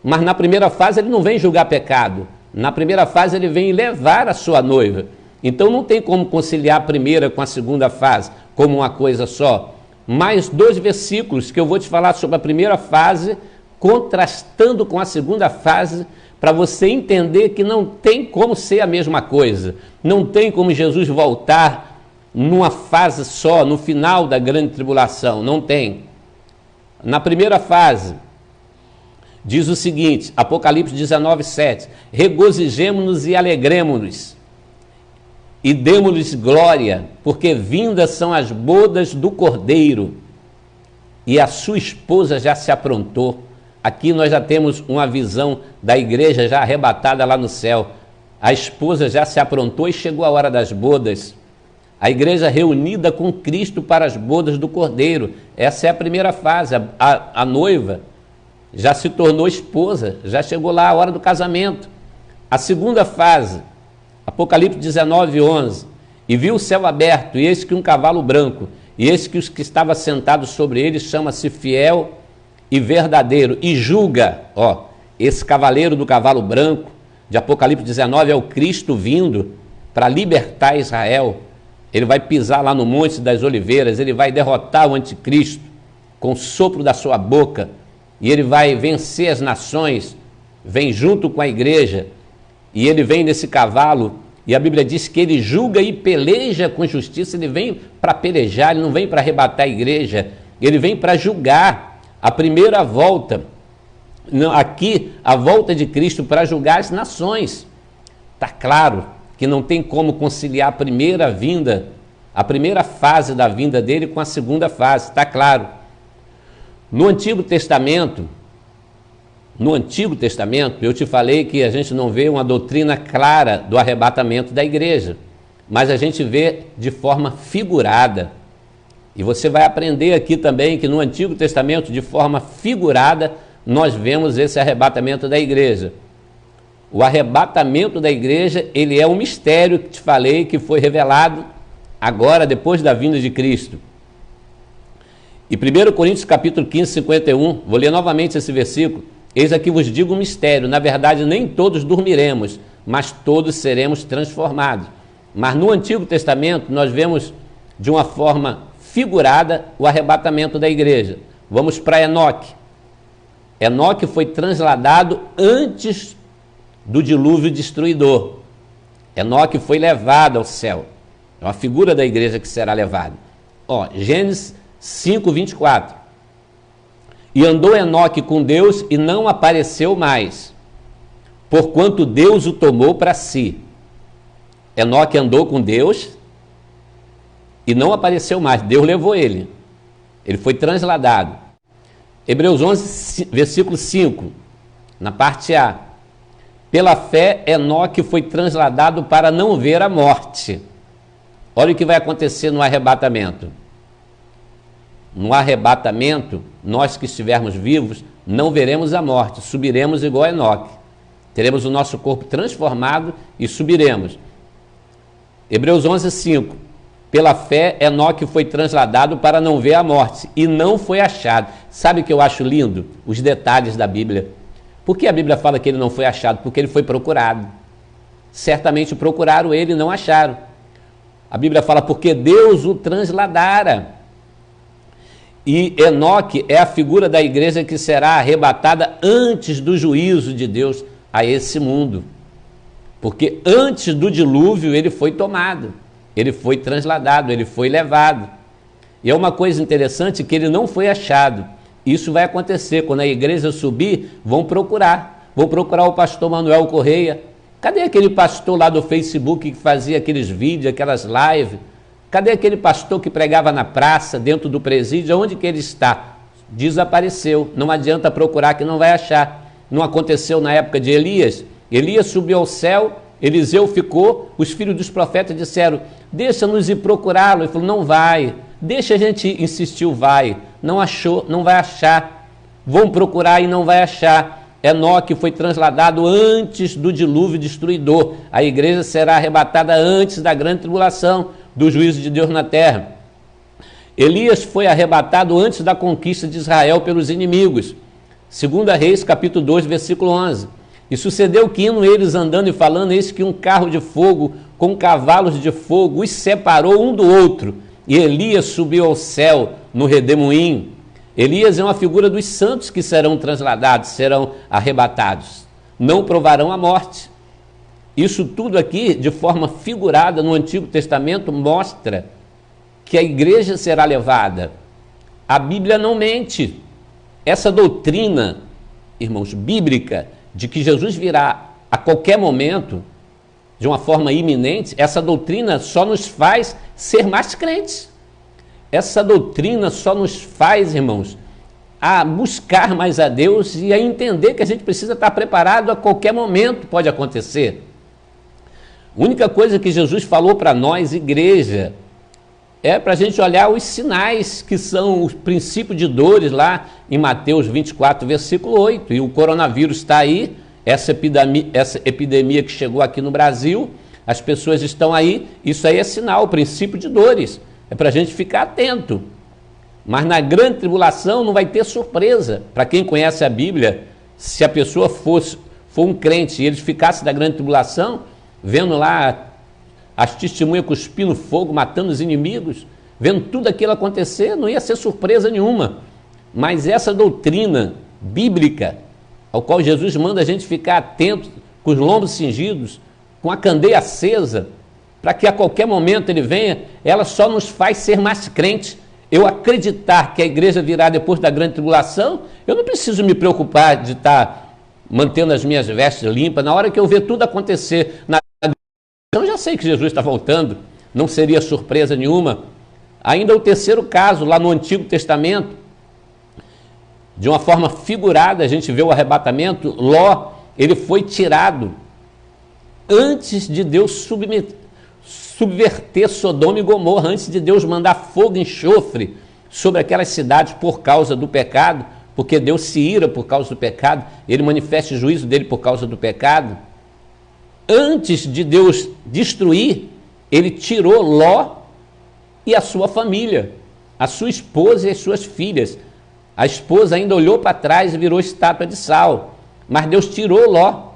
Mas na primeira fase ele não vem julgar pecado. Na primeira fase ele vem levar a sua noiva. Então não tem como conciliar a primeira com a segunda fase como uma coisa só. Mais 2 versículos que eu vou te falar sobre a primeira fase, contrastando com a segunda fase, para você entender que não tem como ser a mesma coisa. Não tem como Jesus voltar numa fase só, no final da grande tribulação. Não tem. Na primeira fase, diz o seguinte, Apocalipse 19, 7, regozijemo-nos e alegremo-nos, e demo-lhes glória, porque vindas são as bodas do Cordeiro, e a sua esposa já se aprontou. Aqui nós já temos uma visão da igreja já arrebatada lá no céu. A esposa já se aprontou e chegou a hora das bodas. A igreja reunida com Cristo para as bodas do Cordeiro. Essa é a primeira fase. A noiva já se tornou esposa, já chegou lá a hora do casamento. A segunda fase, Apocalipse 19, 11. E viu o céu aberto, e eis que um cavalo branco, e eis que os que estavam sentados sobre ele chama-se Fiel e Verdadeiro, e julga. Esse cavaleiro do cavalo branco, de Apocalipse 19, é o Cristo vindo para libertar Israel. Ele vai pisar lá no Monte das Oliveiras, ele vai derrotar o anticristo com o sopro da sua boca, e ele vai vencer as nações, vem junto com a igreja, e ele vem nesse cavalo, e a Bíblia diz que ele julga e peleja com justiça. Ele vem para pelejar, ele não vem para arrebatar a igreja, ele vem para julgar. A primeira volta, aqui a volta de Cristo para julgar as nações. Está claro que não tem como conciliar a primeira vinda, a primeira fase da vinda dele com a segunda fase, está claro. No Antigo Testamento, eu te falei que a gente não vê uma doutrina clara do arrebatamento da igreja. mas a gente vê de forma figurada. E você vai aprender aqui também que no Antigo Testamento, de forma figurada, nós vemos esse arrebatamento da igreja. O arrebatamento da igreja, ele é um mistério que te falei, que foi revelado agora, depois da vinda de Cristo. E 1 Coríntios capítulo 15, 51, vou ler novamente esse versículo. Eis aqui vos digo um mistério, na verdade nem todos dormiremos, mas todos seremos transformados. Mas no Antigo Testamento nós vemos de uma forma figurada o arrebatamento da igreja. Vamos para Enoque. Enoque foi transladado antes do dilúvio destruidor. Enoque foi levado ao céu. É uma figura da igreja que será levada. Gênesis 5, 24. E andou Enoque com Deus e não apareceu mais, porquanto Deus o tomou para si. Enoque andou com Deus e não apareceu mais. Deus levou ele. Ele foi transladado. Hebreus 11, versículo 5, na parte A. Pela fé, Enoque foi transladado para não ver a morte. Olha o que vai acontecer no arrebatamento. No arrebatamento, nós que estivermos vivos, não veremos a morte, subiremos igual a Enoque. Teremos o nosso corpo transformado e subiremos. Hebreus 11, 5. Pela fé, Enoque foi transladado para não ver a morte, e não foi achado. Sabe o que eu acho lindo? Os detalhes da Bíblia. Por que a Bíblia fala que ele não foi achado? Porque ele foi procurado. Certamente procuraram ele e não acharam. A Bíblia fala porque Deus o transladara. E Enoque é a figura da igreja que será arrebatada antes do juízo de Deus a esse mundo. Porque antes do dilúvio ele foi tomado. Ele foi transladado, ele foi levado. E é uma coisa interessante que ele não foi achado. Isso vai acontecer, quando a igreja subir, vão procurar o pastor Manuel Correia. Cadê aquele pastor lá do Facebook que fazia aqueles vídeos, aquelas lives? Cadê aquele pastor que pregava na praça, dentro do presídio? Onde que ele está? Desapareceu. Não adianta procurar que não vai achar. Não aconteceu na época de Elias. Elias subiu ao céu, Eliseu ficou, os filhos dos profetas disseram, deixa-nos ir procurá-lo. Ele falou, não vai, deixa a gente insistir, vai. Não achou, não vai achar. Vão procurar e não vai achar. Enoque foi transladado antes do dilúvio destruidor. A igreja será arrebatada antes da grande tribulação, do juízo de Deus na terra. Elias foi arrebatado antes da conquista de Israel pelos inimigos. 2 Reis, capítulo 2, versículo 11. E sucedeu que, indo eles andando e falando, eis que um carro de fogo com cavalos de fogo os separou um do outro. E Elias subiu ao céu no redemoinho. Elias é uma figura dos santos que serão transladados, serão arrebatados. Não provarão a morte. Isso tudo aqui, de forma figurada no Antigo Testamento, mostra que a igreja será levada. A Bíblia não mente. Essa doutrina, irmãos, bíblica, de que Jesus virá a qualquer momento, de uma forma iminente, essa doutrina só nos faz ser mais crentes. Essa doutrina só nos faz, irmãos, a buscar mais a Deus e a entender que a gente precisa estar preparado a qualquer momento, pode acontecer. A única coisa que Jesus falou para nós, igreja, é para a gente olhar os sinais que são os princípios de dores lá em Mateus 24, versículo 8. E o coronavírus está aí, essa epidemia que chegou aqui no Brasil, as pessoas estão aí, isso aí é sinal, princípio de dores. É para a gente ficar atento. Mas na grande tribulação não vai ter surpresa. Para quem conhece a Bíblia, se a pessoa for um crente e eles ficassem da grande tribulação, vendo lá as testemunhas cuspindo fogo, matando os inimigos, vendo tudo aquilo acontecer, não ia ser surpresa nenhuma. Mas essa doutrina bíblica, ao qual Jesus manda a gente ficar atento, com os lombos cingidos, com a candeia acesa, para que a qualquer momento ele venha, ela só nos faz ser mais crentes. Eu acreditar que a igreja virá depois da grande tribulação, eu não preciso me preocupar de estar mantendo as minhas vestes limpas. Na hora que eu ver tudo acontecer, eu já sei que Jesus está voltando, não seria surpresa nenhuma. Ainda o terceiro caso, lá no Antigo Testamento, de uma forma figurada, a gente vê o arrebatamento. Ló, ele foi tirado antes de Deus subverter Sodoma e Gomorra antes de Deus mandar fogo e enxofre sobre aquelas cidades por causa do pecado, porque Deus se ira por causa do pecado, ele manifesta o juízo dele por causa do pecado. Antes de Deus destruir, ele tirou Ló e a sua família, a sua esposa e as suas filhas. A esposa ainda olhou para trás e virou estátua de sal, mas Deus tirou Ló.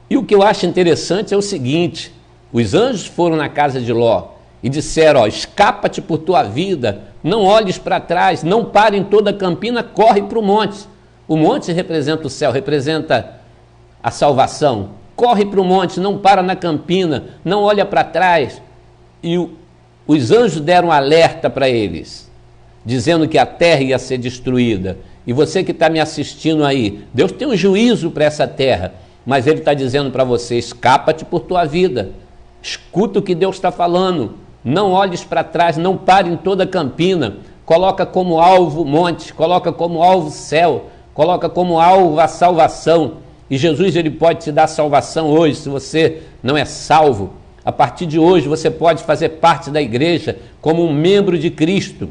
E o que eu acho interessante é o seguinte: os anjos foram na casa de Ló e disseram: escapa-te por tua vida, não olhes para trás, não pare em toda a campina, corre para o monte. O monte representa o céu, representa a salvação. Corre para o monte, não para na campina, não olha para trás. E os anjos deram alerta para eles, dizendo que a terra ia ser destruída. E você que está me assistindo aí, Deus tem um juízo para essa terra, mas Ele está dizendo para você: escapa-te por tua vida, escuta o que Deus está falando, não olhes para trás, não pare em toda a campina, coloca como alvo o monte, coloca como alvo o céu, coloca como alvo a salvação. E Jesus, ele pode te dar salvação hoje. Se você não é salvo, a partir de hoje você pode fazer parte da igreja como um membro de Cristo.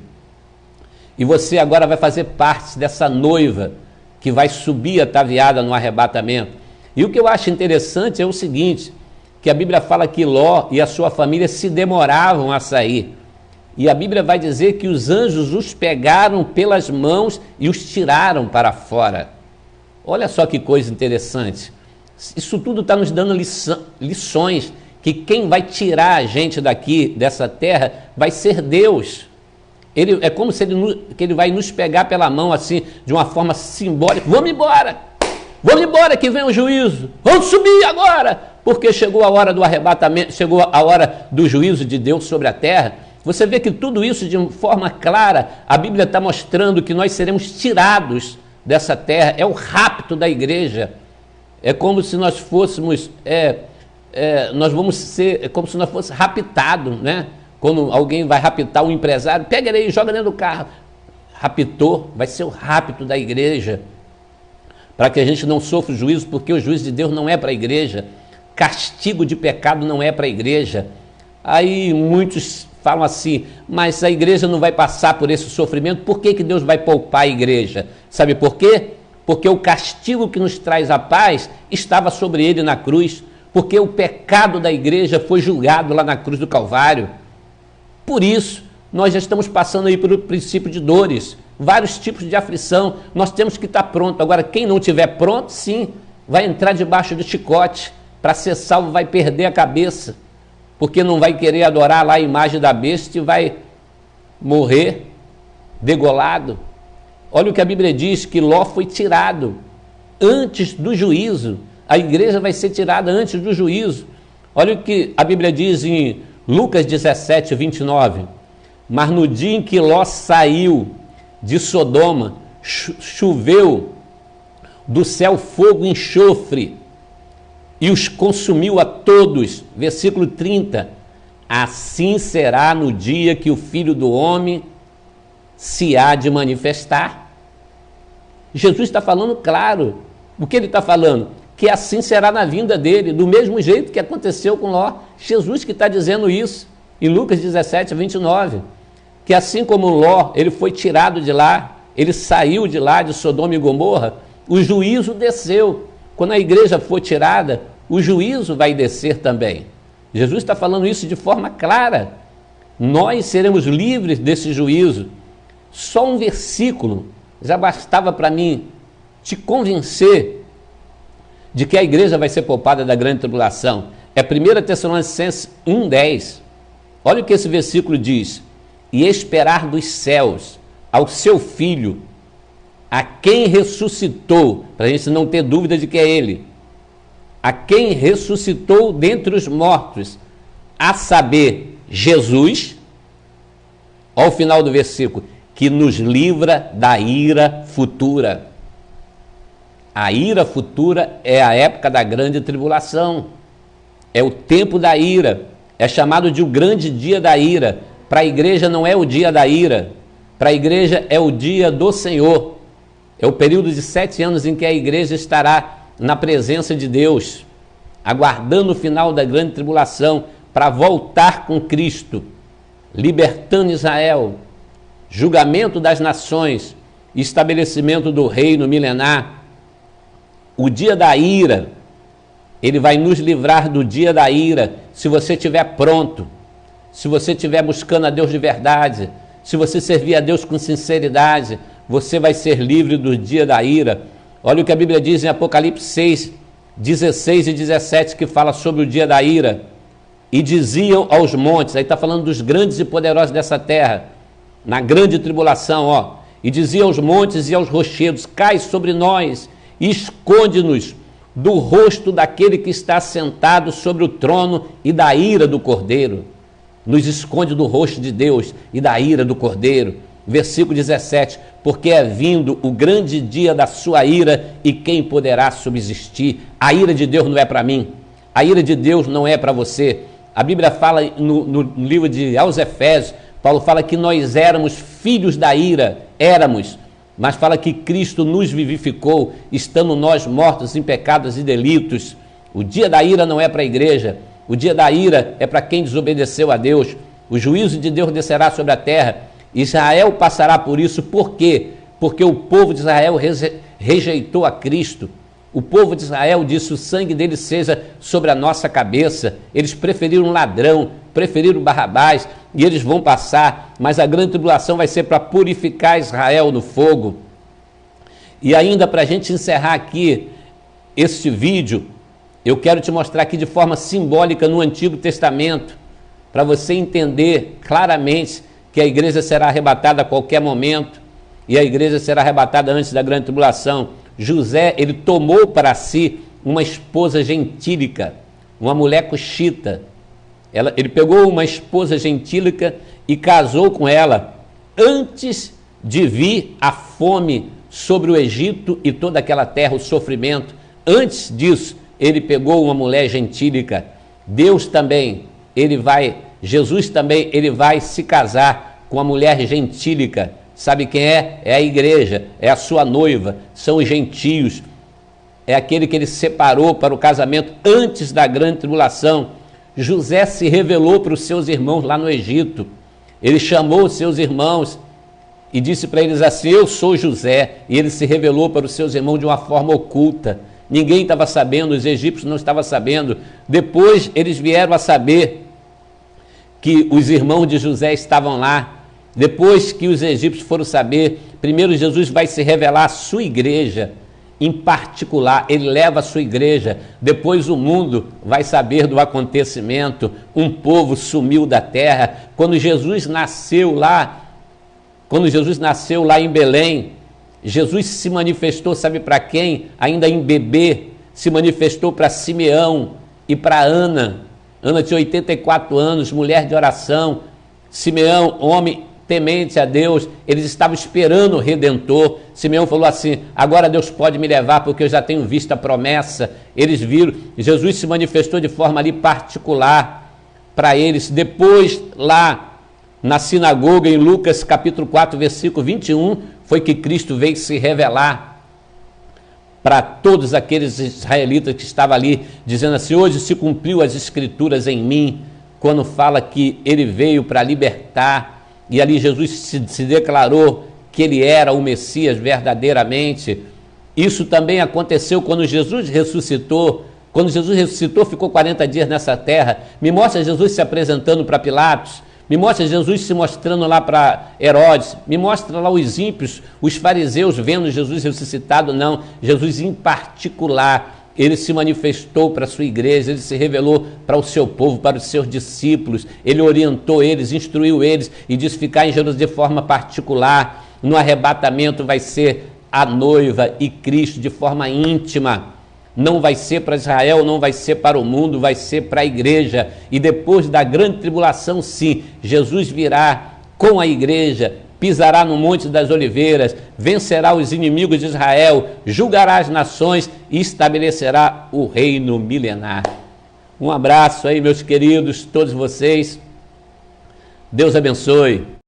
E você agora vai fazer parte dessa noiva que vai subir ataviada no arrebatamento. E o que eu acho interessante é o seguinte, que a Bíblia fala que Ló e a sua família se demoravam a sair. E a Bíblia vai dizer que os anjos os pegaram pelas mãos e os tiraram para fora. Olha só que coisa interessante. Isso tudo está nos dando lições, que quem vai tirar a gente daqui, dessa terra, vai ser Deus. É como se ele vai nos pegar pela mão assim, de uma forma simbólica. Vamos embora que vem o juízo, vamos subir agora, porque chegou a hora do arrebatamento, chegou a hora do juízo de Deus sobre a terra. Você vê que tudo isso de forma clara, a Bíblia está mostrando que nós seremos tirados dessa terra. É o rapto da igreja. É como se nós fôssemos, nós vamos ser, é como se nós fôssemos raptados, né? Quando alguém vai raptar um empresário, pega ele e joga dentro do carro. Raptou, vai ser o rapto da igreja, para que a gente não sofra o juízo, porque o juízo de Deus não é para a igreja, castigo de pecado não é para a igreja. Aí muitos falam assim: mas a igreja não vai passar por esse sofrimento, por que Deus vai poupar a igreja? Sabe por quê? Porque o castigo que nos traz a paz estava sobre ele na cruz, porque o pecado da igreja foi julgado lá na cruz do Calvário. Por isso, nós já estamos passando aí pelo princípio de dores, vários tipos de aflição, nós temos que estar pronto. Agora, quem não estiver pronto, sim, vai entrar debaixo do chicote. Para ser salvo vai perder a cabeça, porque não vai querer adorar lá a imagem da besta e vai morrer degolado. Olha o que a Bíblia diz, que Ló foi tirado antes do juízo. A igreja vai ser tirada antes do juízo. Olha o que a Bíblia diz em Lucas 17, 29. Mas no dia em que Ló saiu de Sodoma, choveu do céu fogo e enxofre, e os consumiu a todos. Versículo 30. Assim será no dia que o Filho do Homem se há de manifestar. Jesus está falando claro. O que ele está falando? Que assim será na vinda dele, do mesmo jeito que aconteceu com Ló. Jesus que está dizendo isso, em Lucas 17, 29. Que assim como Ló, ele foi tirado de lá, ele saiu de lá, de Sodoma e Gomorra, o juízo desceu. Quando a igreja for tirada, o juízo vai descer também. Jesus está falando isso de forma clara. Nós seremos livres desse juízo. Só um versículo já bastava para mim te convencer de que a igreja vai ser poupada da grande tribulação. É 1 Tessalonicenses 1,10. Olha o que esse versículo diz: e esperar dos céus ao seu Filho, a quem ressuscitou, para a gente não ter dúvida de que é ele, a quem ressuscitou dentre os mortos, a saber, Jesus, ao final do versículo, que nos livra da ira futura. A ira futura é a época da grande tribulação, é o tempo da ira, é chamado de o grande dia da ira. Para a igreja não é o dia da ira, para a igreja é o dia do Senhor, é o período de 7 anos em que a igreja estará na presença de Deus, aguardando o final da grande tribulação, para voltar com Cristo, libertando Israel, julgamento das nações, estabelecimento do reino milenar. O dia da ira, ele vai nos livrar do dia da ira, se você estiver pronto, se você estiver buscando a Deus de verdade, se você servir a Deus com sinceridade, você vai ser livre do dia da ira. Olha o que a Bíblia diz em Apocalipse 6, 16 e 17, que fala sobre o dia da ira. E diziam aos montes, aí está falando dos grandes e poderosos dessa terra, na grande tribulação, ó. E dizia aos montes e aos rochedos: cai sobre nós e esconde-nos do rosto daquele que está sentado sobre o trono e da ira do Cordeiro. Nos esconde do rosto de Deus e da ira do Cordeiro. Versículo 17, porque é vindo o grande dia da sua ira, e quem poderá subsistir? A ira de Deus não é para mim, a ira de Deus não é para você. A Bíblia fala no livro de aos Efésios, Paulo fala que nós éramos filhos da ira, mas fala que Cristo nos vivificou, estando nós mortos em pecados e delitos. O dia da ira não é para a igreja, o dia da ira é para quem desobedeceu a Deus. O juízo de Deus descerá sobre a terra, Israel passará por isso. Por quê? Porque o povo de Israel rejeitou a Cristo. O povo de Israel disse: o sangue deles seja sobre a nossa cabeça. Eles preferiram um ladrão, preferiram Barrabás, e eles vão passar, mas a grande tribulação vai ser para purificar Israel no fogo. E ainda para a gente encerrar aqui este vídeo, eu quero te mostrar aqui de forma simbólica no Antigo Testamento, para você entender claramente que a igreja será arrebatada a qualquer momento, e a igreja será arrebatada antes da grande tribulação. José, ele tomou para si uma esposa gentílica, uma mulher cuxita. Ele pegou uma esposa gentílica e casou com ela antes de vir a fome sobre o Egito e toda aquela terra, o sofrimento. Antes disso, ele pegou uma mulher gentílica. Jesus também, ele vai se casar com uma mulher gentílica. Sabe quem é? É a igreja, é a sua noiva, são os gentios. É aquele que ele separou para o casamento antes da grande tribulação. José se revelou para os seus irmãos lá no Egito. Ele chamou os seus irmãos e disse para eles assim: eu sou José. E ele se revelou para os seus irmãos de uma forma oculta. Ninguém estava sabendo, os egípcios não estavam sabendo. Depois eles vieram a saber que os irmãos de José estavam lá. Depois que os egípcios foram saber, primeiro Jesus vai se revelar à sua igreja, em particular, ele leva a sua igreja. Depois o mundo vai saber do acontecimento. Um povo sumiu da terra. Quando Jesus nasceu lá em Belém, Jesus se manifestou, sabe para quem? Ainda em bebê, se manifestou para Simeão e para Ana. Ana tinha 84 anos, mulher de oração. Simeão, homem temente a Deus, eles estavam esperando o Redentor. Simeão falou assim: agora Deus pode me levar, porque eu já tenho visto a promessa. Eles viram, Jesus se manifestou de forma ali particular para eles. Depois, lá na sinagoga, em Lucas capítulo 4, versículo 21, foi que Cristo veio se revelar para todos aqueles israelitas que estavam ali, dizendo assim: hoje se cumpriu as escrituras em mim, quando fala que ele veio para libertar. E ali Jesus se declarou que ele era o Messias verdadeiramente. Isso também aconteceu quando Jesus ressuscitou. Quando Jesus ressuscitou, ficou 40 dias nessa terra. Me mostra Jesus se apresentando para Pilatos. Me mostra Jesus se mostrando lá para Herodes. Me mostra lá os ímpios, os fariseus vendo Jesus ressuscitado. Não, Jesus em particular, ele se manifestou para a sua igreja, ele se revelou para o seu povo, para os seus discípulos. Ele orientou eles, instruiu eles e disse: ficar em Jerusalém de forma particular. No arrebatamento vai ser a noiva e Cristo de forma íntima. Não vai ser para Israel, não vai ser para o mundo, vai ser para a igreja. E depois da grande tribulação, sim, Jesus virá com a igreja, pisará no Monte das Oliveiras, vencerá os inimigos de Israel, julgará as nações e estabelecerá o reino milenar. Um abraço aí, meus queridos, todos vocês. Deus abençoe.